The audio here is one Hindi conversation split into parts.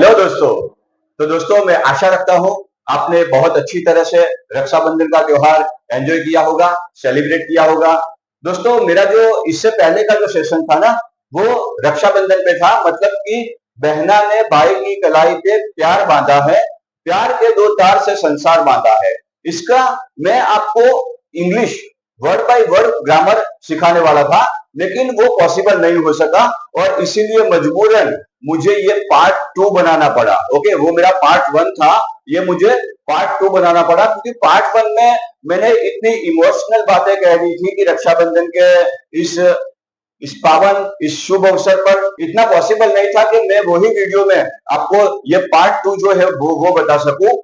हेलो दोस्तों। तो दोस्तों मैं आशा रखता हूं आपने बहुत अच्छी तरह से रक्षाबंधन का त्योहार एंजॉय किया होगा, सेलिब्रेट किया होगा। दोस्तों मेरा जो इससे पहले का जो सेशन था ना, वो रक्षाबंधन पे था। मतलब कि बहना ने भाई की कलाई पे प्यार बांधा है, प्यार के दो तार से संसार बांधा है। इसका मैं आपको English word by word grammar सिखाने वाला था, लेकिन वो पॉसिबल नहीं हो सका और इसीलिए मजबूरन मुझे ये पार्ट 2 बनाना पड़ा। ओके, वो मेरा पार्ट 1 था, ये मुझे पार्ट 2 बनाना पड़ा क्योंकि पार्ट 1 में मैंने इतनी इमोशनल बातें कह दी थी कि रक्षाबंधन के इस पावन इस शुभ अवसर पर इतना पॉसिबल नहीं था कि मैं वही वीडियो में आपको ये पार्ट 2 जो है वो बता सकूं।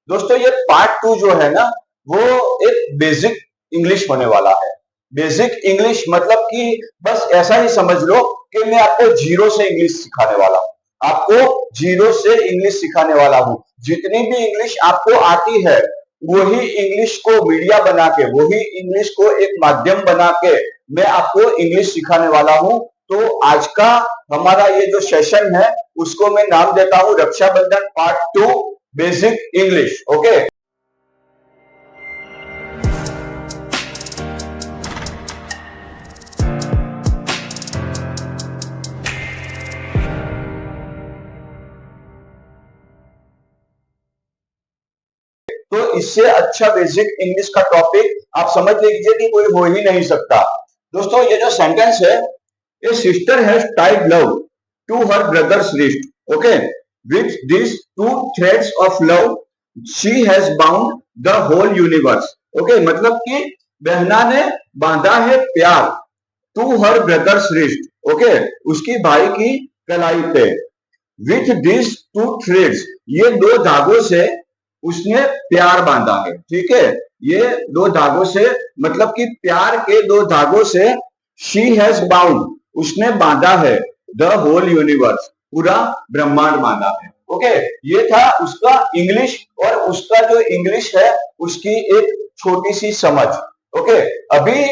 दोस्तों ये पार्ट 2 जो है ना, वो एक बेसिक इंग्लिश होने वाला है। बेसिक इंग्लिश मतलब कि बस ऐसा ही समझ लो कि मैं आपको जीरो से इंग्लिश सिखाने वाला हूं, आपको जीरो से इंग्लिश सिखाने वाला हूं। जितनी भी इंग्लिश आपको आती है वही इंग्लिश को मीडिया बना के, वही इंग्लिश को एक माध्यम बना के मैं आपको इंग्लिश सिखाने वाला हूं। तो आज का हमारा ये जो सेशन है उसको मैं नाम देता हूं Rakshabandhan part 2 basic English. Okay, तो इससे अच्छा बेसिक इंग्लिश का टॉपिक आप समझ लीजिए कि कोई हो ही नहीं सकता। दोस्तों ये जो सेंटेंस है, a sister has tied love to her brother's wrist, okay, with this two threads of love she has bound the whole universe. Okay, मतलब कि बहना ने बांधा है प्यार to her brother's wrist, okay, उसकी भाई की कलाई पे। विथ दिस टू थ्रेड्स, ये दो धागों से उसने प्यार बांधा है। ठीक है, ये दो धागों से मतलब कि प्यार के दो धागों से शी हैज बाउंड, उसने बांधा है द होल यूनिवर्स, पूरा ब्रह्मांड बांधा है। ओके, ये था उसका इंग्लिश और उसका जो इंग्लिश है उसकी एक छोटी सी समझ। ओके, अभी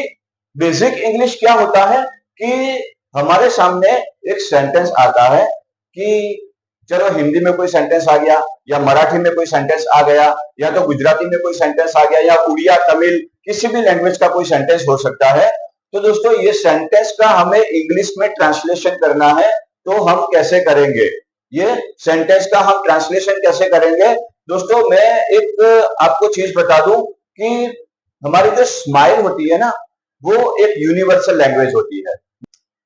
बेसिक इंग्लिश क्या होता है कि हमारे सामने एक सेंटेंस आता है कि चलो हिंदी में कोई सेंटेंस आ गया या मराठी में कोई सेंटेंस आ गया या तो गुजराती में कोई सेंटेंस आ गया या उड़िया तमिल किसी भी लैंग्वेज का कोई सेंटेंस हो सकता है। तो दोस्तों ये सेंटेंस का हमें इंग्लिश में ट्रांसलेशन करना है, तो हम कैसे करेंगे? ये सेंटेंस का हम ट्रांसलेशन कैसे करेंगे? दोस्तों मैं एक आपको चीज बता दूं कि हमारी जो स्माइल होती है ना, वो एक यूनिवर्सल लैंग्वेज होती है।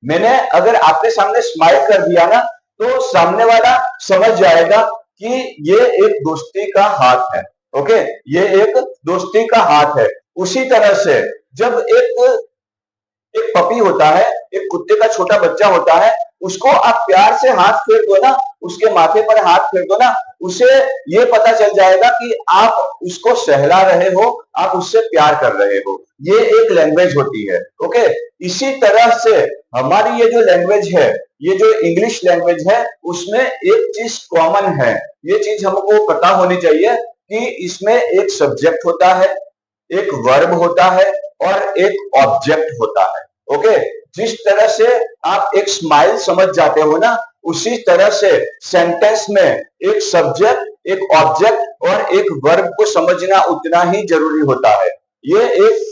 मैंने अगर आपके सामने स्माइल कर दिया ना, तो सामने वाला समझ जाएगा कि ये एक दोस्ती का हाथ है। ओके, ये एक दोस्ती का हाथ है। उसी तरह से जब एक एक पपी होता है, एक कुत्ते का छोटा बच्चा होता है, उसको आप प्यार से हाथ फेर दो ना, उसके माथे पर हाथ फेर दो ना, उसे ये पता चल जाएगा कि आप उसको सहला रहे हो, आप उससे प्यार कर रहे हो। ये एक लैंग्वेज होती है। ओके, इसी तरह से हमारी ये जो लैंग्वेज है, ये जो इंग्लिश लैंग्वेज है, उसमें एक चीज कॉमन है। ये चीज हमको पता होनी चाहिए कि इसमें एक सब्जेक्ट होता है, एक वर्ब होता है और एक ऑब्जेक्ट होता है। ओके, जिस तरह से आप एक स्माइल समझ जाते हो ना, उसी तरह से सेंटेंस में एक सब्जेक्ट, एक ऑब्जेक्ट और एक वर्ब को समझना उतना ही जरूरी होता है। ये एक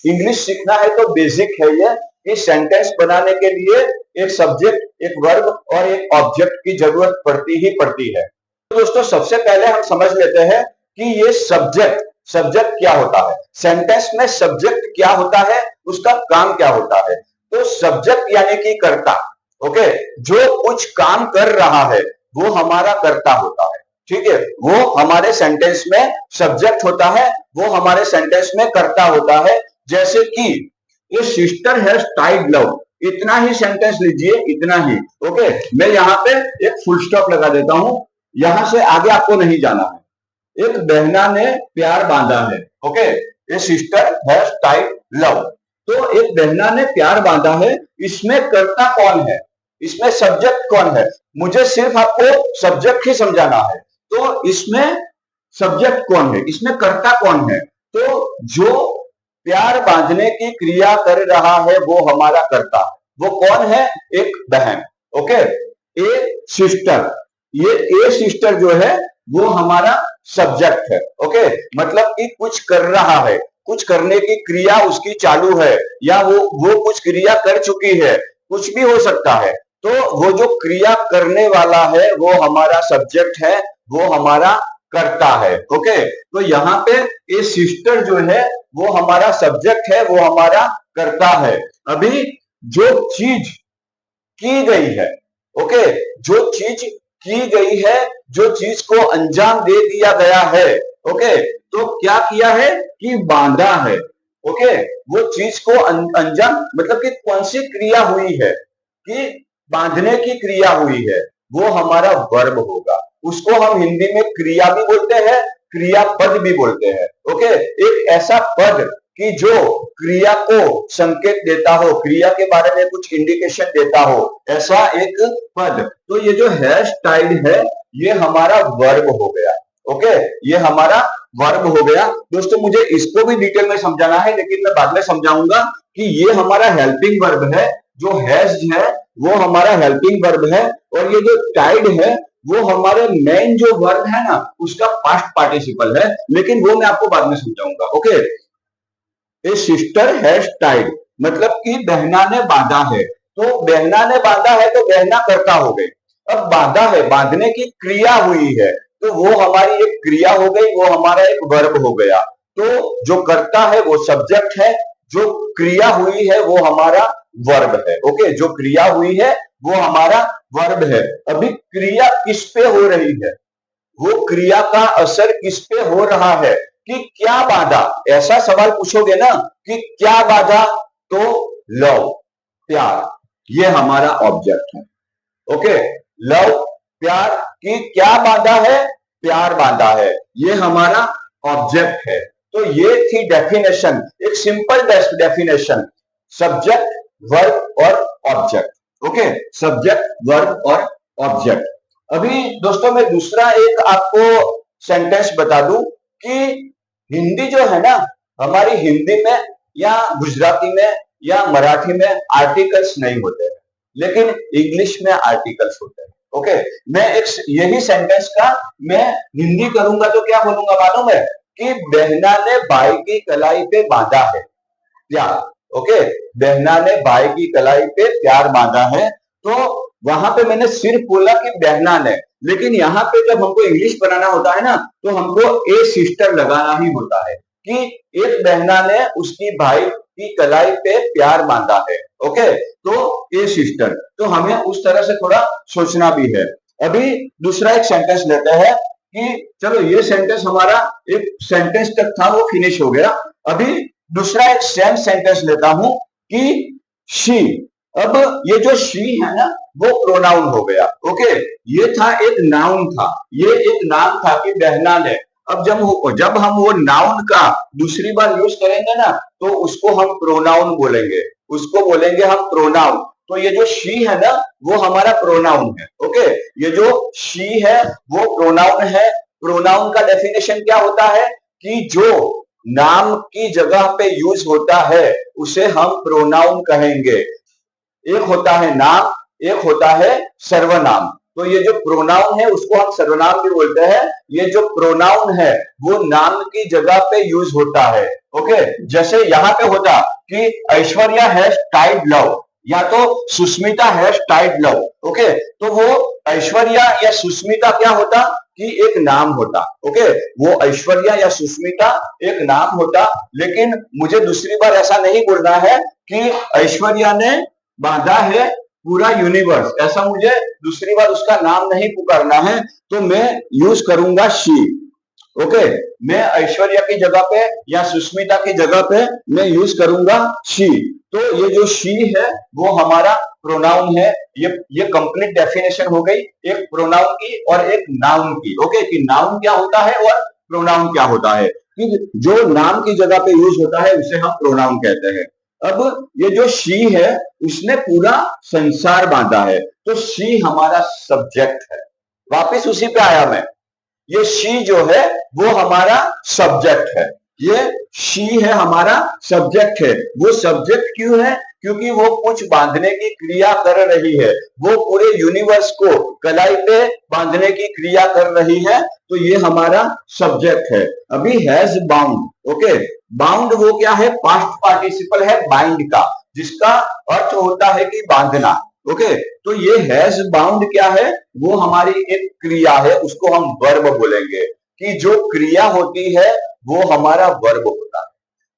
इंग्लिश सीखना है तो बेसिक है ये कि सेंटेंस बनाने के लिए एक सब्जेक्ट, एक वर्ब और एक ऑब्जेक्ट की जरूरत पड़ती ही पड़ती है। तो दोस्तों सबसे पहले हम समझ लेते हैं कि ये सब्जेक्ट सब्जेक्ट क्या होता है, सेंटेंस में सब्जेक्ट क्या होता है, उसका काम क्या होता है। तो सब्जेक्ट यानी कि कर्ता। ओके, जो कुछ काम कर रहा है वो हमारा कर्ता होता है। ठीक है, वो हमारे सेंटेंस में सब्जेक्ट होता है, वो हमारे सेंटेंस में कर्ता होता है। जैसे कि ये सिस्टर हैज टाइड लव, इतना ही सेंटेंस लीजिए, इतना ही। ओके, मैं यहाँ पे एक फुल स्टॉप लगा देता हूं, यहां से आगे आपको नहीं जाना है। एक बहना ने प्यार बांधा है। Okay, a sister has tied love, तो एक बहना ने प्यार बांधा है। इसमें कर्ता कौन है, इसमें सब्जेक्ट कौन है? मुझे सिर्फ आपको सब्जेक्ट ही समझाना है। तो इसमें सब्जेक्ट कौन है, इसमें कर्ता कौन है? तो जो प्यार बांधने की क्रिया कर रहा है वो हमारा कर्ता है। वो कौन है? एक बहन। ओके, ए सिस्टर, ये ए सिस्टर जो है वो हमारा सब्जेक्ट है। ओके, मतलब कि कुछ कर रहा है, कुछ करने की क्रिया उसकी चालू है, या वो कुछ क्रिया कर चुकी है, कुछ भी हो सकता है। तो वो जो क्रिया करने वाला है वो हमारा सब्जेक्ट है, वो हमारा करता है। ओके, तो यहाँ पे ये सिस्टर जो है वो हमारा सब्जेक्ट है, वो हमारा करता है। अभी जो चीज की गई है, ओके, जो चीज की गई है, जो चीज को अंजाम दे दिया गया है, ओके, तो क्या किया है कि बांधा है। ओके, वो चीज को अंजाम मतलब कि कौन सी क्रिया हुई है कि बांधने की क्रिया हुई है, वो हमारा वर्ब होगा। उसको हम हिंदी में क्रिया भी बोलते हैं, क्रियापद भी बोलते हैं। ओके, एक ऐसा पद कि जो क्रिया को संकेत देता हो, क्रिया के बारे में कुछ इंडिकेशन देता हो, ऐसा एक पद। तो ये जो हैश टाइड है ये हमारा वर्ब हो गया। ओके, ये हमारा वर्ब हो गया। दोस्तों मुझे इसको भी डिटेल में समझाना है, लेकिन मैं बाद में समझाऊंगा कि ये हमारा हेल्पिंग वर्ब है। जो हैश है वो हमारा हेल्पिंग वर्ब है, और ये जो टाइड है वो हमारे मेन जो वर्ब है ना उसका पास्ट पार्टिसिपल है, लेकिन वो मैं आपको बाद में समझाऊंगा। Okay, a sister has Tide मतलब कि बहना ने बांधा है। तो बहना ने बांधा है तो बहना करता हो गई। अब बांधा है, बांधने की क्रिया हुई है, तो वो हमारी एक क्रिया हो गई, वो हमारा एक वर्ब हो गया। तो जो करता है वो सब्जेक्ट है, जो क्रिया हुई है वो हमारा वर्ब है। ओके, जो क्रिया हुई है वो हमारा वर्ब है। अभी क्रिया किस पे हो रही है, वो क्रिया का असर किस पे हो रहा है कि क्या बाधा, ऐसा सवाल पूछोगे ना कि क्या बाधा, तो लव, प्यार, ये हमारा ऑब्जेक्ट है। ओके, लव, प्यार की क्या बाधा है, प्यार बाधा है, ये हमारा ऑब्जेक्ट है। तो ये थी डेफिनेशन, एक सिंपल डेफिनेशन, सब्जेक्ट, वर्ब और ऑब्जेक्ट। ओके, सब्जेक्ट, वर्ब और ऑब्जेक्ट। अभी दोस्तों मैं दूसरा एक आपको सेंटेंस बता दूं कि हिंदी जो है ना, हमारी हिंदी में या गुजराती में या मराठी में आर्टिकल्स नहीं होते हैं, लेकिन इंग्लिश में आर्टिकल्स होते हैं। ओके, मैं एक यही सेंटेंस का मैं हिंदी करूंगा तो क्या बोलूंगा मालूम है कि बहना ने भाई की कलाई पे बांधा है प्यार। ओके, बहना ने भाई की कलाई पे प्यार बांधा है। तो वहां पे मैंने सिर्फ बोला कि बहना ने, लेकिन यहाँ पे जब हमको इंग्लिश बनाना होता है ना तो हमको ए सिस्टर लगाना ही होता है कि एक बहना ने उसकी भाई की कलाई पे प्यार बांधा है। ओके, तो ए सिस्टर, तो हमें उस तरह से थोड़ा सोचना भी है। अभी दूसरा एक सेंटेंस लेते हैं कि चलो ये सेंटेंस हमारा एक सेंटेंस तक था वो फिनिश हो गया। अभी दूसरा एक सेम सेंटेंस लेता हूं कि शी। अब ये जो शी है ना वो प्रोनाउन हो गया। ओके, ये था एक नाउन था, ये एक नाम था कि बहना ने। अब जब हम वो नाउन का दूसरी बार यूज करेंगे ना तो उसको हम प्रोनाउन बोलेंगे, उसको बोलेंगे हम प्रोनाउन। तो ये जो शी है ना वो हमारा प्रोनाउन है। ओके, ये जो शी है वो प्रोनाउन है। प्रोनाउन का डेफिनेशन क्या होता है कि जो नाम की जगह पे यूज होता है उसे हम प्रोनाउन कहेंगे। एक होता है नाम, एक होता है सर्वनाम। तो ये जो प्रोनाउन है उसको हम सर्वनाम भी बोलते हैं। ये जो प्रोनाउन है वो नाम की जगह पे यूज होता है। ओके, जैसे यहाँ पे होता कि ऐश्वर्या हैज टाइड लव, या तो Sushmita has tied love. Okay, तो वो ऐश्वर्या या सुष्मिता क्या होता कि एक नाम होता। ओके, वो ऐश्वर्या या सुष्मिता एक नाम होता, लेकिन मुझे दूसरी बार ऐसा नहीं बोलना है कि ऐश्वर्या ने बांधा है पूरा यूनिवर्स, ऐसा मुझे दूसरी बार उसका नाम नहीं पुकारना है। तो मैं यूज करूंगा शी। ओके, मैं ऐश्वर्या की जगह पे या सुष्मिता की जगह पे मैं यूज करूंगा शी। तो ये जो शी है वो हमारा प्रोनाउन है। ये कंप्लीट डेफिनेशन हो गई एक प्रोनाउन की और एक नाउन की। ओके, कि नाउन क्या होता है और प्रोनाउन क्या होता है, कि जो नाम की जगह पे यूज होता है उसे हम प्रोनाउन कहते हैं। अब ये जो शी है उसने पूरा संसार बांधा है, तो शी हमारा सब्जेक्ट है। वापिस उसी पे आया मैं, ये शी जो है वो हमारा सब्जेक्ट है। ये शी है, हमारा सब्जेक्ट है। वो सब्जेक्ट क्यों है? क्योंकि वो कुछ बांधने की क्रिया कर रही है, वो पूरे यूनिवर्स को कलाई पे बांधने की क्रिया कर रही है, तो ये हमारा सब्जेक्ट है। अभी हैज बाउंड, ओके, बाउंड वो क्या है? पास्ट पार्टिसिपल है बाइंड का, जिसका अर्थ होता है कि बांधना। ओके, तो ये हैज बाउंड क्या है? वो हमारी एक क्रिया है, उसको हम वर्ब बोलेंगे, कि जो क्रिया होती है वो हमारा वर्ब होता है।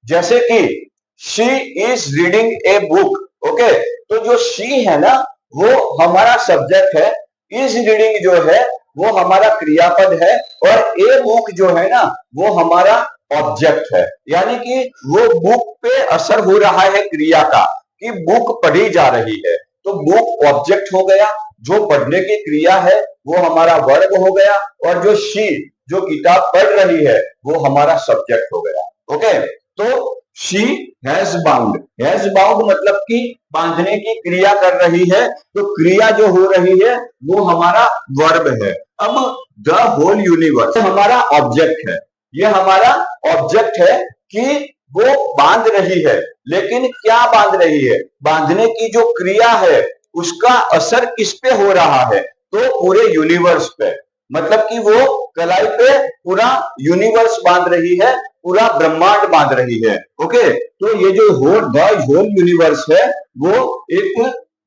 जैसे कि she is reading a book, okay, तो जो शी है ना वो हमारा सब्जेक्ट है, इज रीडिंग जो है वो हमारा क्रियापद है, और ए बुक जो है ना वो हमारा ऑब्जेक्ट है। यानी कि वो बुक पे असर हो रहा है क्रिया का, कि बुक पढ़ी जा रही है, तो बुक ऑब्जेक्ट हो गया, जो पढ़ने की क्रिया है वो हमारा वर्ब हो गया, और जो शी जो किताब पढ़ रही है वो हमारा सब्जेक्ट हो गया। ओके, तो she has bound, has bound मतलब कि बांधने की क्रिया कर रही है, तो क्रिया जो हो रही है वो हमारा वर्ब है। अब द होल यूनिवर्स हमारा ऑब्जेक्ट है, ये हमारा ऑब्जेक्ट है कि वो बांध रही है, लेकिन क्या बांध रही है? बांधने की जो क्रिया है उसका असर किस पे हो रहा है? तो पूरे यूनिवर्स पे, मतलब कि वो कलाई पे पूरा यूनिवर्स बांध रही है, पूरा ब्रह्मांड बांध रही है। ओके, तो ये जो होल यूनिवर्स है वो एक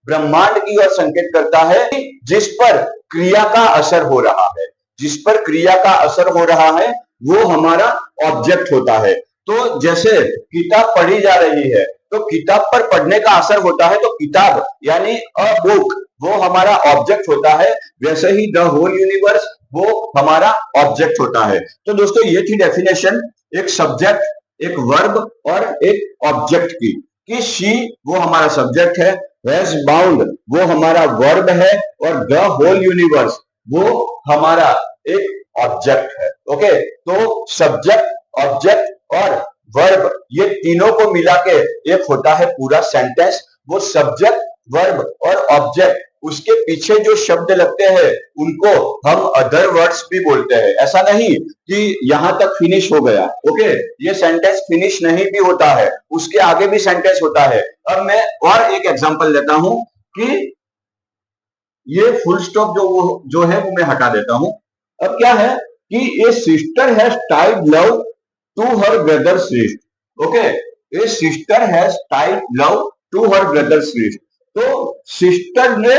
ब्रह्मांड की ओर संकेत करता है, जिस पर क्रिया का असर हो रहा है, जिस पर क्रिया का असर हो रहा है वो हमारा ऑब्जेक्ट होता है। तो जैसे किताब पढ़ी जा रही है, तो किताब पर पढ़ने का असर होता है, तो किताब यानी अ बुक वो हमारा ऑब्जेक्ट होता है। वैसे ही द होल यूनिवर्स वो हमारा ऑब्जेक्ट होता है। तो दोस्तों ये थी डेफिनेशन एक सब्जेक्ट, एक वर्ब और एक ऑब्जेक्ट की, कि शी वो हमारा सब्जेक्ट है, हैज बाउंड वो हमारा वर्ब है, और द होल यूनिवर्स वो हमारा एक ऑब्जेक्ट है। ओके, तो सब्जेक्ट, ऑब्जेक्ट और वर्ब ये तीनों को मिला के एक होता है पूरा सेंटेंस। वो सब्जेक्ट, वर्ब और ऑब्जेक्ट, उसके पीछे जो शब्द लगते हैं उनको हम अदर वर्ड्स भी बोलते हैं। ऐसा नहीं कि यहां तक फिनिश हो गया, ओके, ये सेंटेंस फिनिश नहीं भी होता है, उसके आगे भी सेंटेंस होता है। अब मैं और एक एग्जांपल देता हूं कि ये फुल स्टॉप जो है वो मैं हटा देता हूं। अब क्या है कि a sister has tied love to her brother's wrist, okay, a sister has tied love to her brother's wrist. तो सिस्टर ने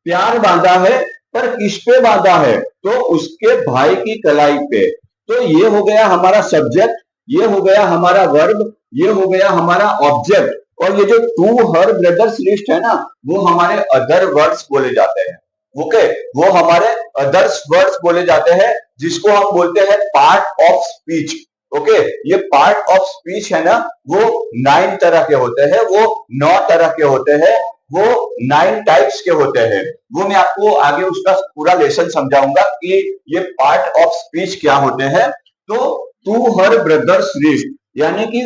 प्यार बांधा है, पर किस पे बांधा है? तो उसके भाई की कलाई पे। तो ये हो गया हमारा सब्जेक्ट, ये हो गया हमारा वर्ब, ये हो गया हमारा ऑब्जेक्ट, और ये जो टू हर ब्रदर्स लिस्ट है ना वो हमारे अदर वर्ड्स बोले जाते हैं। ओके, वो हमारे अदर्स वर्ड्स बोले जाते हैं, जिसको हम बोलते हैं पार्ट ऑफ स्पीच। ओके, ये पार्ट ऑफ स्पीच है ना वो 9 तरह के होते हैं, वो 9 तरह के होते हैं, वो 9 टाइप्स के होते हैं। वो मैं आपको आगे उसका पूरा लेसन समझाऊंगा कि ये पार्ट ऑफ स्पीच क्या होते हैं। तो टू हर ब्रदर्स लिस्ट यानी कि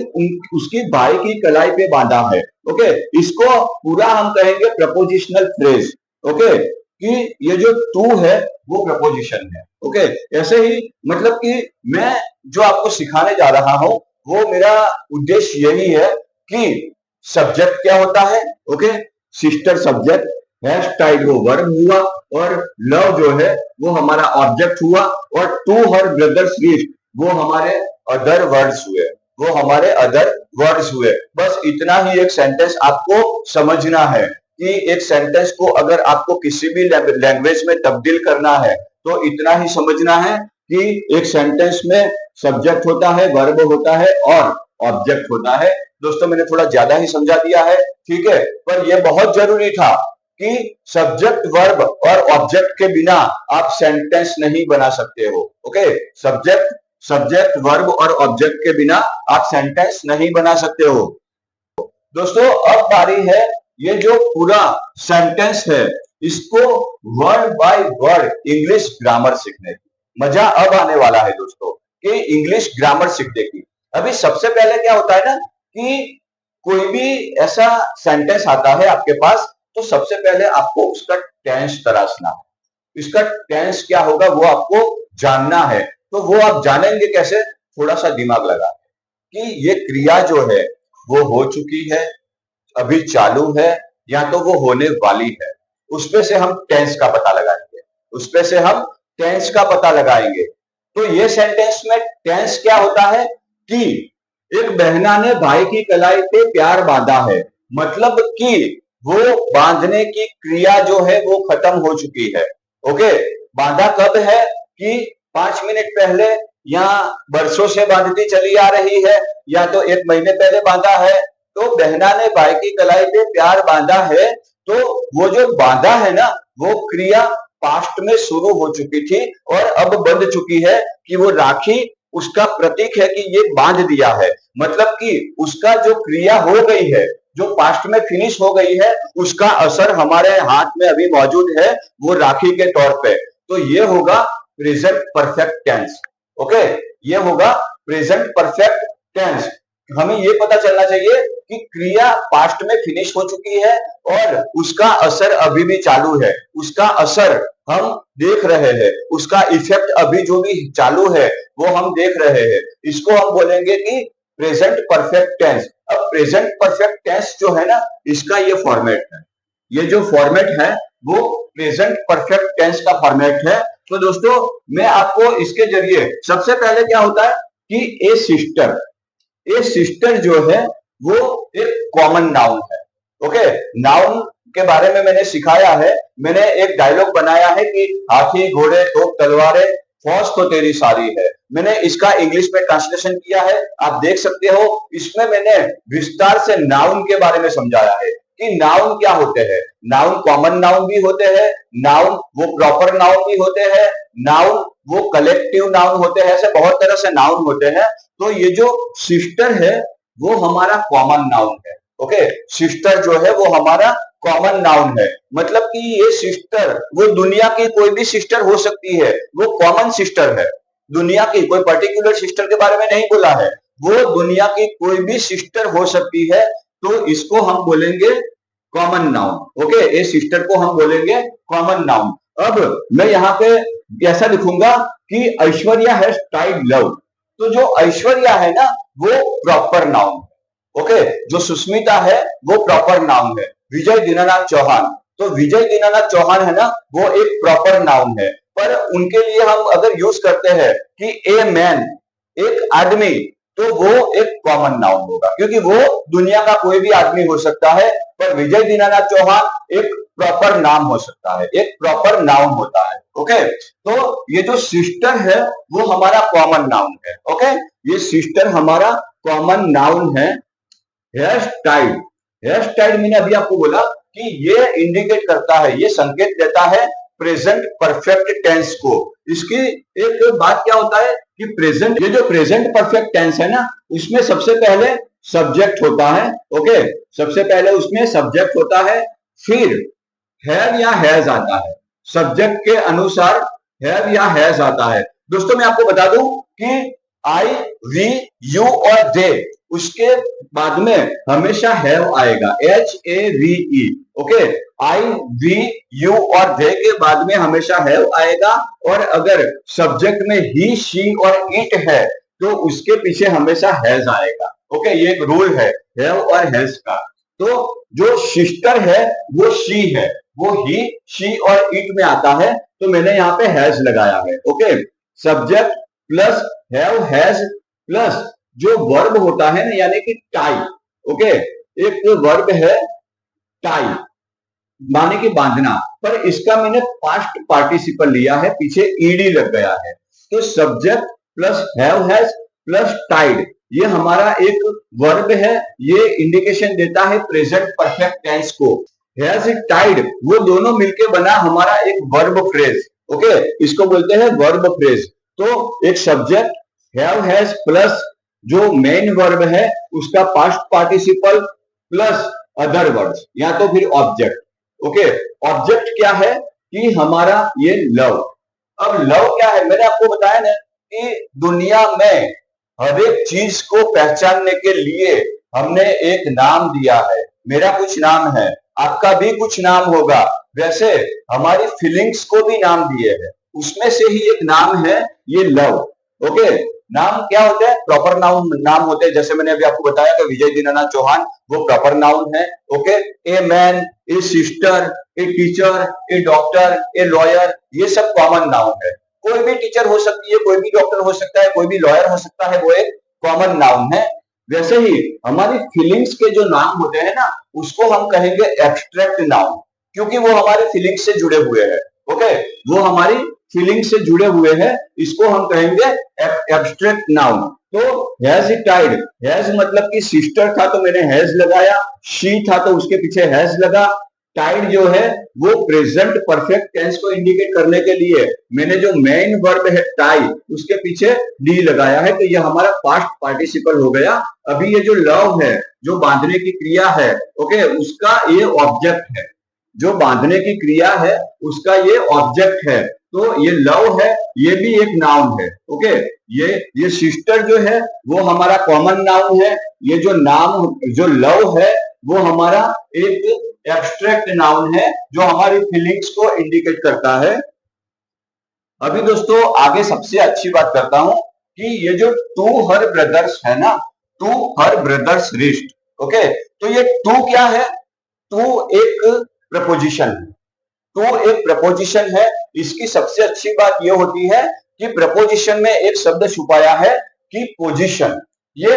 उसकी भाई की कलाई पे बांधा है। ओके, इसको पूरा हम कहेंगे प्रपोजिशनल फ्रेज। ओके, कि ये जो टू है वो प्रपोजिशन है। ओके, ऐसे ही मतलब कि मैं जो आपको सिखाने जा रहा हूं वो मेरा उद्देश्य यही है कि सब्जेक्ट क्या होता है, okay, sister subject, has tied वो वर्ब हुआ, और लव जो है वो हमारा ऑब्जेक्ट हुआ, और टू हर ब्रदर्स लिस्ट वो हमारे अदर वर्ड्स हुए, वो हमारे अदर वर्ड्स हुए। बस इतना ही एक सेंटेंस आपको समझना है, कि एक सेंटेंस को अगर आपको किसी भी लैंग्वेज में तब्दील करना है तो इतना ही समझना है कि एक सेंटेंस में सब्जेक्ट होता है, वर्ब होता है और ऑब्जेक्ट होता है। दोस्तों मैंने थोड़ा ज्यादा ही समझा दिया है, ठीक है, पर यह बहुत जरूरी था कि सब्जेक्ट, वर्ब और ऑब्जेक्ट के बिना आप सेंटेंस नहीं बना सकते हो। ओके, सब्जेक्ट, वर्ब और ऑब्जेक्ट के बिना आप सेंटेंस नहीं बना सकते हो। दोस्तों अब बारी है ये जो पूरा सेंटेंस है इसको word by word English grammar सीखने की। मजा अब आने वाला है दोस्तों कि इंग्लिश ग्रामर सीखने की। अभी सबसे पहले क्या होता है ना कि कोई भी ऐसा सेंटेंस आता है आपके पास, तो सबसे पहले आपको उसका टेंस तराशना है। इसका टेंस क्या होगा वो आपको जानना है। तो वो आप जानेंगे कैसे? थोड़ा सा दिमाग लगा, कि ये क्रिया जो है वो हो चुकी है, अभी चालू है, या तो वो होने वाली है। उसपे से हम टेंस का पता लगाएंगे, उसपे से हम टेंस का पता लगाएंगे। तो ये सेंटेंस में टेंस क्या होता है कि एक बहना ने भाई की कलाई पे प्यार बांधा है, मतलब कि वो बांधने की क्रिया जो है वो खत्म हो चुकी है। ओके, बांधा कब है कि 5 मिनट पहले, या बरसों से बांधती चली आ रही है, या तो 1 महीने पहले बांधा है। तो बहना ने भाई की कलाई पे प्यार बांधा है, तो वो जो बांधा है ना, वो क्रिया पास्ट में शुरू हो चुकी थी और अब बंध चुकी है, कि वो राखी उसका प्रतीक है कि ये बांध दिया है। मतलब कि उसका जो क्रिया हो गई है, जो पास्ट में फिनिश हो गई है, उसका असर हमारे हाथ में अभी मौजूद है, वो राखी के तौर पे। तो ये होगा प्रेजेंट परफेक्ट टेंस। ओके, ये होगा प्रेजेंट परफेक्ट टेंस। हमें ये पता चलना चाहिए कि क्रिया पास्ट में फिनिश हो चुकी है और उसका असर अभी भी चालू है, उसका असर हम देख रहे हैं, उसका इफेक्ट अभी जो भी चालू है वो हम देख रहे हैं। इसको हम बोलेंगे कि प्रेजेंट परफेक्ट टेंस। अब प्रेजेंट परफेक्ट टेंस जो है ना, इसका ये फॉर्मेट है, ये जो फॉर्मेट है वो प्रेजेंट परफेक्ट टेंस का फॉर्मेट है। तो दोस्तों, मैं आपको इसके जरिए, सबसे पहले क्या होता है कि ए सिस्टर जो है वो एक कॉमन नाउन है। ओके, नाउन के बारे में मैंने सिखाया है, मैंने एक डायलॉग बनाया है कि हाथी घोड़े तोप तलवारें फौज तो तेरी सारी है। मैंने इसका इंग्लिश में ट्रांसलेशन किया है, आप देख सकते हो। इसमें मैंने विस्तार से नाउन के बारे में समझाया है कि नाउन क्या होते हैं। नाउन कॉमन नाउन भी होते हैं, नाउन वो प्रॉपर नाउन भी होते हैं, नाउन वो कलेक्टिव नाउन होते हैं, ऐसे बहुत तरह से नाउन होते हैं। तो ये जो सिस्टर है वो हमारा कॉमन नाउन है। ओके, सिस्टर जो है वो हमारा कॉमन नाउन है। मतलब कि ये सिस्टर वो दुनिया की कोई भी सिस्टर हो सकती है, वो कॉमन सिस्टर है। दुनिया की कोई पर्टिकुलर सिस्टर के बारे में नहीं बोला है, वो दुनिया की कोई भी सिस्टर हो सकती है। तो इसको हम बोलेंगे कॉमन नाउन। ओके, ये सिस्टर को हम बोलेंगे कॉमन नाउन। अब मैं यहाँ पे ऐसा लिखूंगा कि ऐश्वर्या हैज टाइड लव। तो जो ऐश्वर्या है ना वो प्रॉपर नाउन है। ओके, जो सुष्मिता है वो प्रॉपर नाउन है। विजय दीनानाथ चौहान, तो विजय दीनानाथ चौहान है ना, वो एक प्रॉपर नाउन है। पर उनके लिए हम अगर यूज करते हैं कि ए मैन, एक आदमी, तो वो एक कॉमन नाउन होगा, क्योंकि वो दुनिया का कोई भी आदमी हो सकता है। पर विजय दीनानाथ चौहान एक प्रॉपर नाम हो सकता है, एक प्रॉपर नाउन होता है। ओके, तो ये जो सिस्टर है वो हमारा कॉमन नाउन है। ओके, ये सिस्टर हमारा कॉमन नाउन है। हेयर स्टाइल, हेयर स्टाइल मैंने अभी आपको बोला कि ये इंडिकेट करता है, ये संकेत देता है प्रेजेंट परफेक्ट टेंस को। इसकी एक बात क्या होता है कि प्रेजेंट, ये जो प्रेजेंट परफेक्ट टेंस है ना, उसमें सबसे पहले सब्जेक्ट होता है। ओके, सबसे पहले उसमें सब्जेक्ट होता है, फिर हैव या हैज आता है। सब्जेक्ट के अनुसार हैव या हैज आता है। दोस्तों, मैं आपको बता दूं कि आई, वी, यू और दे, उसके बाद में हमेशा हैव आएगा, HAVE। Okay, I, we, you और दे के बाद में हमेशा हैव आएगा। और अगर सब्जेक्ट में ही, शी और इट है तो उसके पीछे हमेशा हैज आएगा। ओके, ये एक रूल है हैव और हैज का। तो जो सिस्टर है वो शी है, वो ही, शी और इट में आता है, तो मैंने यहाँ पे हैज लगाया है। Okay, subject plus have has plus जो वर्ब होता है ना, यानी कि टाई। ओके, एक वर्ब है टाई, माने कि बांधना, पर इसका मैंने पास्ट पार्टिसिपल लिया है, पीछे ईडी लग गया है। तो subject plus have has plus tied, ये हमारा एक वर्ब है, ये इंडिकेशन देता है प्रेजेंट परफेक्ट टेंस को। हैज टाइड, वो दोनों मिलके बना हमारा एक वर्ब फ्रेज। ओके, इसको बोलते हैं वर्ब फ्रेज। तो एक सब्जेक्ट हैव हैज प्लस जो मेन वर्ब है उसका past participle plus other words, या तो फिर ऑब्जेक्ट। ओके, ऑब्जेक्ट क्या है कि हमारा ये लव। अब लव क्या है, मैंने आपको बताया ना कि दुनिया में हर एक चीज को पहचानने के लिए हमने एक नाम दिया है। मेरा कुछ नाम है, आपका भी कुछ नाम होगा, वैसे हमारी फीलिंग्स को भी नाम दिए हैं, उसमें से ही एक नाम है ये लव। ओके, नाम क्या होते हैं? प्रॉपर नाउन नाम होते हैं। जैसे मैंने अभी आपको बताया कि विजय दीनानाथ चौहान वो प्रॉपर नाउन है। Okay, a man, A sister, a teacher, A doctor, a lawyer, ये सब कॉमन नाउन है। कोई भी टीचर हो सकती है, कोई भी डॉक्टर हो सकता है, कोई भी लॉयर हो सकता है, वो एक कॉमन नाउन है। वैसे ही हमारी फीलिंग्स के जो नाम होते हैं ना, उसको हम कहेंगे एब्स्ट्रैक्ट नाउन, क्योंकि वो हमारे फीलिंग्स से जुड़े हुए हैं। ओके, वो हमारी फीलिंग से जुड़े हुए हैं, इसको हम कहेंगे एब्स्ट्रैक्ट नाउन। तो हैज टाइड, हैज मतलब कि सिस्टर था तो मैंने हैज लगाया, शी था तो उसके पीछे हैज लगा। टाइड जो है वो प्रेजेंट परफेक्ट टेंस को इंडिकेट करने के लिए मैंने जो मेन वर्ब है टाई, उसके पीछे डी लगाया है, तो ये हमारा पास्ट पार्टिसिपल हो गया। अभी ये जो लव है, जो बांधने की क्रिया है, ओके, उसका ये ऑब्जेक्ट है। जो बांधने की क्रिया है उसका ये ऑब्जेक्ट है, तो ये लव है, ये भी एक नाउन है। ओके, ये सिस्टर जो है वो हमारा कॉमन नाउन है। ये जो नाम जो लव है वो हमारा एक एब्स्ट्रैक्ट नाउन है जो हमारी फीलिंग्स को इंडिकेट करता है। अभी दोस्तों आगे सबसे अच्छी बात करता हूं कि ये जो टू हर ब्रदर्स है ना, to her brother's wrist. Okay, तो ये टू क्या है? टू एक प्रपोजिशन है। टू एक प्रपोजिशन है। इसकी सबसे अच्छी बात यह होती है कि प्रपोजिशन में एक शब्द छुपाया है कि पोजीशन। ये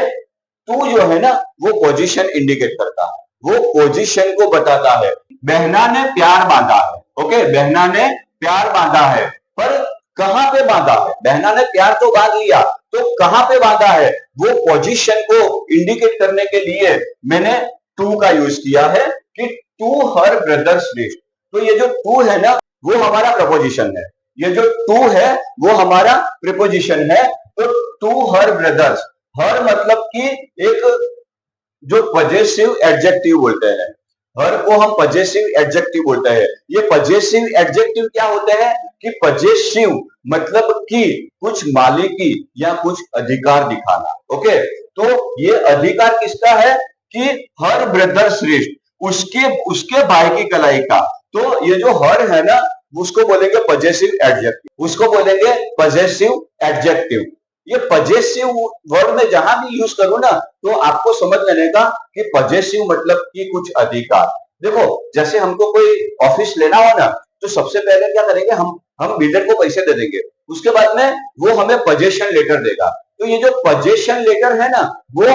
टू जो है ना वो पोजीशन इंडिकेट करता है, वो पोजीशन को बताता है। बहना ने प्यार बांधा है। ओके, बहना ने प्यार बांधा है, पर कहां पे बांधा है? बहना ने प्यार तो बांध लिया, तो कहां पे बांधा है? वो पोजीशन को इंडिकेट करने के लिए मैंने टू का यूज किया है कि टू हर ब्रदर्स लिस्ट। तो ये जो टू है ना वो हमारा प्रपोजिशन है, ये जो टू है वो हमारा प्रीपोजिशन है। तो टू हर ब्रदर्स, हर मतलब कि एक जो पजेसिव एडजेक्टिव बोलते हैं, हर को हम पजेसिव एडजेक्टिव बोलते हैं। ये पजेसिव एडजेक्टिव क्या होते हैं कि पजेसिव मतलब कि कुछ मालिकी या कुछ अधिकार दिखाना। ओके, तो ये अधिकार किसका है कि हर ब्रदर श्रेष्ठ, उसके उसके भाई की कलाई का। तो ये जो हर है ना उसको बोलेंगे पजेसिव एडजेक्टिव, उसको बोलेंगे पजेसिव एडजेक्टिव। ये पजेसिव वर्ड में जहां भी यूज करूं ना तो आपको समझ लेने का कि पजेसिव मतलब कि कुछ अधिकार। देखो, जैसे हमको कोई ऑफिस लेना हो ना तो सबसे पहले क्या करेंगे, हम बिल्डर को पैसे दे देंगे, उसके बाद में वो हमें पजेशन लेटर देगा। तो ये जो पजेशन लेटर है ना वो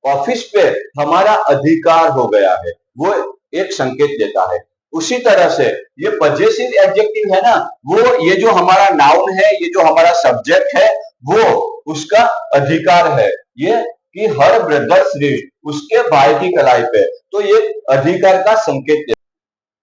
ऑफिस पे हमारा अधिकार हो गया है, वो एक संकेत देता है। उसी तरह से ये पजेसिव एडजेक्टिव है ना, वो ये जो हमारा नाउन है, ये जो हमारा सब्जेक्ट है, वो उसका अधिकार है ये कि हर ब्रदर श्रेष्ठ उसके भाई की कलाई पे, तो ये अधिकार का संकेत है।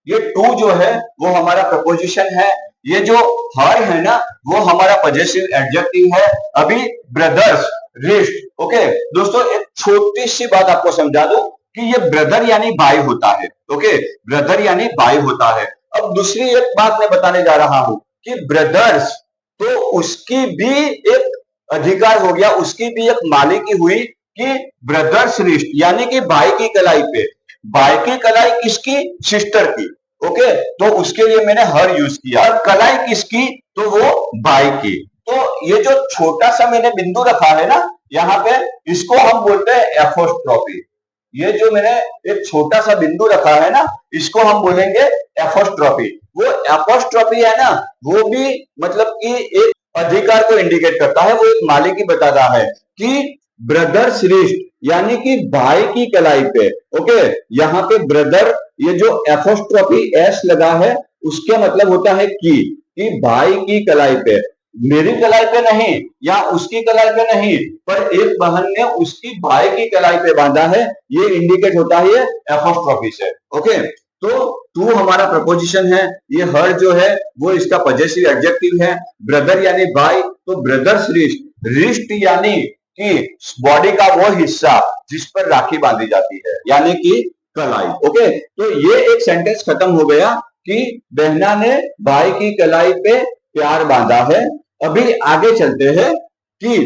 ये टू जो है वो हमारा प्रपोजिशन है, ये जो हर है ना वो हमारा पजेसिव एडजेक्टिव है। अभी ब्रदर्स रिस्ट। ओके दोस्तों, एक छोटी सी बात आपको समझा दूं कि ये ब्रदर यानी भाई होता है। ओके, ब्रदर यानी भाई होता है। अब दूसरी एक बात मैं बताने जा रहा हूं कि ब्रदर्स तो उसकी भी एक अधिकार हो गया, उसकी भी एक मालिकी हुई कि ब्रदर्स रिस्ट यानी कि भाई की कलाई पे। भाई की कलाई किसकी? सिस्टर की। ओके, तो उसके लिए मैंने हर यूज किया। और कलाई किसकी? तो वो भाई की। तो ये जो छोटा सा मैंने बिंदु रखा है ना यहाँ पे, इसको हम बोलते हैं एपोस्ट्रोफी। ये जो मैंने एक छोटा सा बिंदु रखा है ना इसको हम बोलेंगे एपोस्ट्रोफी। वो एपोस्ट्रोफी है ना वो भी मतलब कि एक अधिकार को इंडिकेट करता है, वो एक मालिकी बताता है कि ब्रदर श्रेष्ठ यानी कि भाई की कलाई पे। ओके, यहाँ पे ब्रदर ये जो एपोस्ट्रोफी एस लगा है उसके मतलब होता है कि भाई की कलाई पे, मेरी कलाई पे नहीं या उसकी कलाई पे नहीं, पर एक बहन ने उसकी भाई की कलाई पे बांधा है, ये इंडिकेट होता है एपोस्ट्रोफी से। ओके, तो टू हमारा प्रपोजिशन है, ये हर जो है वो इसका पजेसिव एडजेक्टिव है। ब्रदर यानी भाई, तो ब्रदर्स रिस्ट, रिस्ट यानी कि बॉडी का वो हिस्सा जिस पर राखी बांधी जाती है यानी कि कलाई। ओके, तो ये एक सेंटेंस खत्म हो गया कि बहना ने भाई की कलाई पे प्यार बांधा है। अभी आगे चलते हैं कि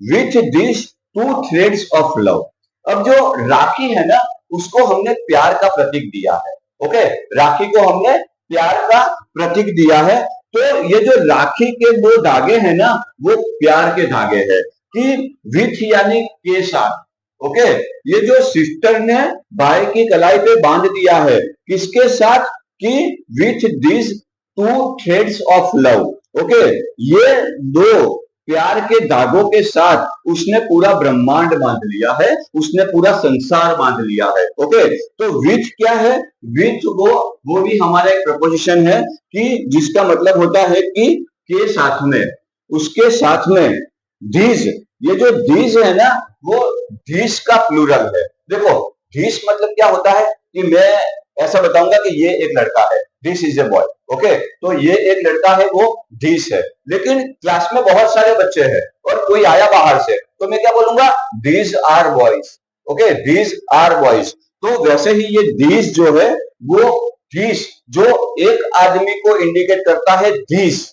which this two threads of love. अब जो राखी है ना उसको हमने प्यार का प्रतीक दिया है। ओके, राखी को हमने प्यार का प्रतीक दिया है, तो ये जो राखी के दो धागे हैं ना वो प्यार के धागे हैं कि विथ यानी के साथ। ओके, ये जो सिस्टर ने भाई की कलाई पे बांध दिया है, किसके साथ? कि with this two threads of love. Okay, ये दो प्यार के धागों के साथ उसने पूरा ब्रह्मांड बांध लिया है, उसने पूरा संसार बांध लिया है। ओके, तो विथ क्या है? विथ वो भी हमारा एक प्रपोजिशन है कि जिसका मतलब होता है कि के साथ में, उसके साथ में। दीज, ये जो दीज है ना, वो दीज का प्लूरल है। देखो, दीज मतलब क्या होता है कि मैं ऐसा बताऊंगा कि ये एक लड़का है, this is a boy. Okay, तो ये एक लड़का है, वो दिस है। लेकिन क्लास में बहुत सारे बच्चे हैं और कोई आया बाहर से, तो मैं क्या बोलूंगा? These are boys. Okay, these are boys. तो वैसे ही ये दीज जो है, वो दीस जो एक आदमी को इंडिकेट करता है, दीस,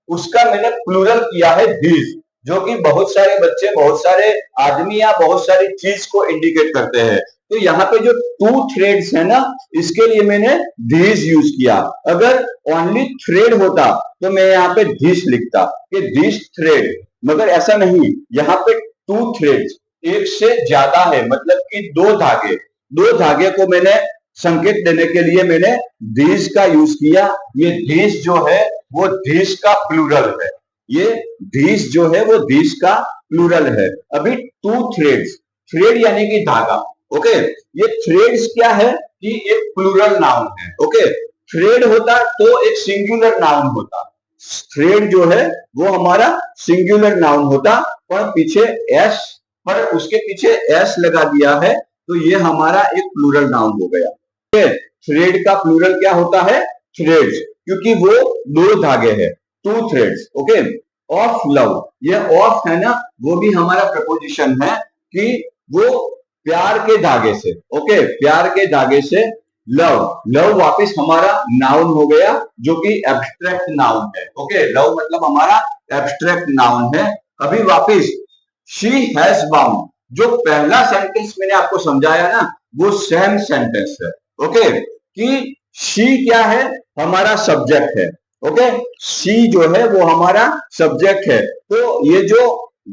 उसका मैंने प्लूरल किया है दीज, जो कि बहुत सारे बच्चे, बहुत सारे आदमी या बहुत सारी चीज को इंडिकेट करते हैं। तो यहाँ पे जो टू थ्रेड्स है ना, इसके लिए मैंने दीज यूज किया। अगर ओनली थ्रेड होता तो मैं यहाँ पे दिस लिखता कि दिस थ्रेड, मगर ऐसा नहीं। यहाँ पे टू थ्रेड्स, एक से ज्यादा है, मतलब कि दो धागे को मैंने संकेत देने के लिए मैंने दीज का यूज किया। ये दीज जो है वो दीज का प्लूरल है। ये दीज जो है वो दीज का प्लूरल है। अभी टू थ्रेड्स, थ्रेड यानी कि धागा। ओके, ये थ्रेड्स क्या है कि एक प्लूरल नाउन है। ओके, थ्रेड होता तो एक सिंगुलर नाउन होता। थ्रेड जो है वो हमारा सिंगुलर नाउन होता, पर पीछे एस, पर उसके पीछे एस लगा दिया है, तो ये हमारा एक प्लूरल नाउन हो गया। थ्रेड का प्लूरल क्या होता है? थ्रेड्स, क्योंकि वो दो धागे हैं, two threads. Okay, of love, ये ऑफ है ना, वो भी हमारा प्रपोजिशन है कि वो प्यार के धागे से। ओके, प्यार के धागे से लव, लव वापस हमारा नाउन हो गया, जो कि एब्स्ट्रैक्ट नाउन है। ओके, लव मतलब हमारा एब्स्ट्रैक्ट नाउन है। अभी वापस शी हैज बाउंड, जो पहला सेंटेंस मैंने आपको समझाया ना, वो सेम सेंटेंस है। ओके, कि शी क्या है? हमारा सब्जेक्ट है। ओके, शी जो है वो हमारा सब्जेक्ट है। तो ये जो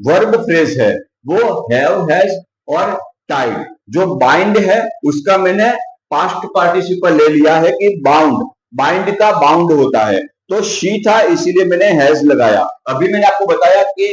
वर्ब फ्रेज है वो हैव, हैज और टाइड, जो बाइंड है उसका मैंने पास्ट पार्टिसिपल ले लिया है कि बाउंड, बाइंड का बाउंड होता है। तो शी था इसीलिए मैंने हैज लगाया। अभी मैंने आपको बताया कि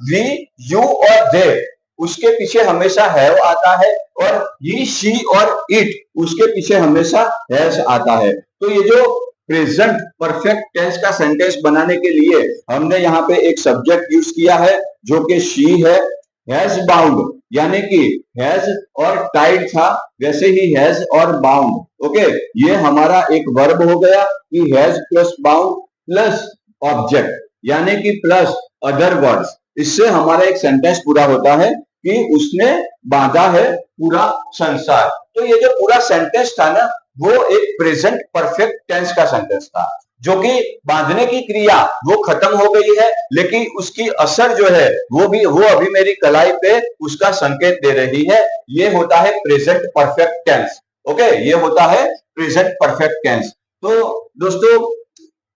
वी, यू और दे, उसके पीछे हमेशा हैव आता है, और ही, शी और इट, उसके पीछे हमेशा हैज आता है। तो ये जो प्रेजेंट परफेक्ट टेंस का सेंटेंस बनाने के लिए हमने यहाँ पे एक सब्जेक्ट यूज किया है, जो कि शी है। हैज बाउंड यानी कि हैज और टाइड था, वैसे ही हैज और बाउंड। ओके, ये हमारा एक वर्ब हो गया कि has plus bound plus object, यानी कि प्लस अदर वर्ड्स। इससे हमारा एक सेंटेंस पूरा होता है कि उसने बांधा है पूरा संसार। तो ये जो पूरा सेंटेंस था ना, वो एक प्रेजेंट परफेक्ट टेंस का सेंटेंस था, जो कि बांधने की क्रिया वो खत्म हो गई है, लेकिन उसकी असर जो है वो अभी मेरी कलाई पे उसका संकेत दे रही है। ये होता है प्रेजेंट परफेक्ट टेंस। ओके, ये होता है प्रेजेंट परफेक्ट टेंस। तो दोस्तों,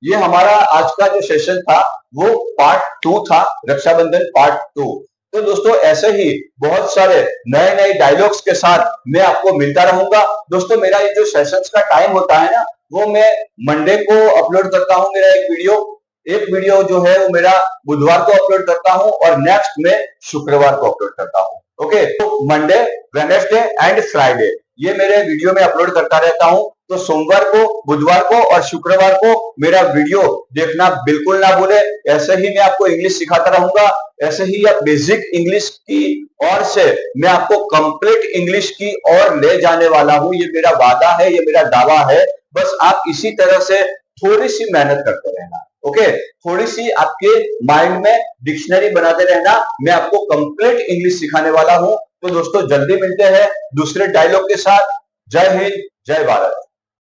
ये हमारा आज का जो सेशन था वो पार्ट 2 था, रक्षाबंधन पार्ट 2। तो दोस्तों, ऐसे ही बहुत सारे नए नए डायलॉग्स के साथ मैं आपको मिलता रहूंगा। दोस्तों, मेरा ये जो सेशंस का टाइम होता है ना, वो मैं मंडे को अपलोड करता हूँ मेरा एक वीडियो जो है वो मेरा बुधवार को अपलोड करता हूँ, और नेक्स्ट में शुक्रवार को अपलोड करता हूँ। ओके, तो मंडे, वेडनेसडे एंड फ्राइडे ये मेरे वीडियो में अपलोड करता रहता हूँ। तो सोमवार को, बुधवार को और शुक्रवार को मेरा वीडियो देखना बिल्कुल ना भूले। ऐसे ही मैं आपको इंग्लिश सिखाता रहूंगा, ऐसे ही आप बेसिक इंग्लिश की ओर से मैं आपको कंप्लीट इंग्लिश की ओर ले जाने वाला हूं। ये मेरा वादा है, ये मेरा दावा है। बस आप इसी तरह से थोड़ी सी मेहनत करते रहना। ओके, थोड़ी सी आपके माइंड में डिक्शनरी बनाते रहना। मैं आपको कंप्लीट इंग्लिश सिखाने वाला हूं। तो दोस्तों, जल्दी मिलते हैं दूसरे डायलॉग के साथ। जय हिंद, जय भारत।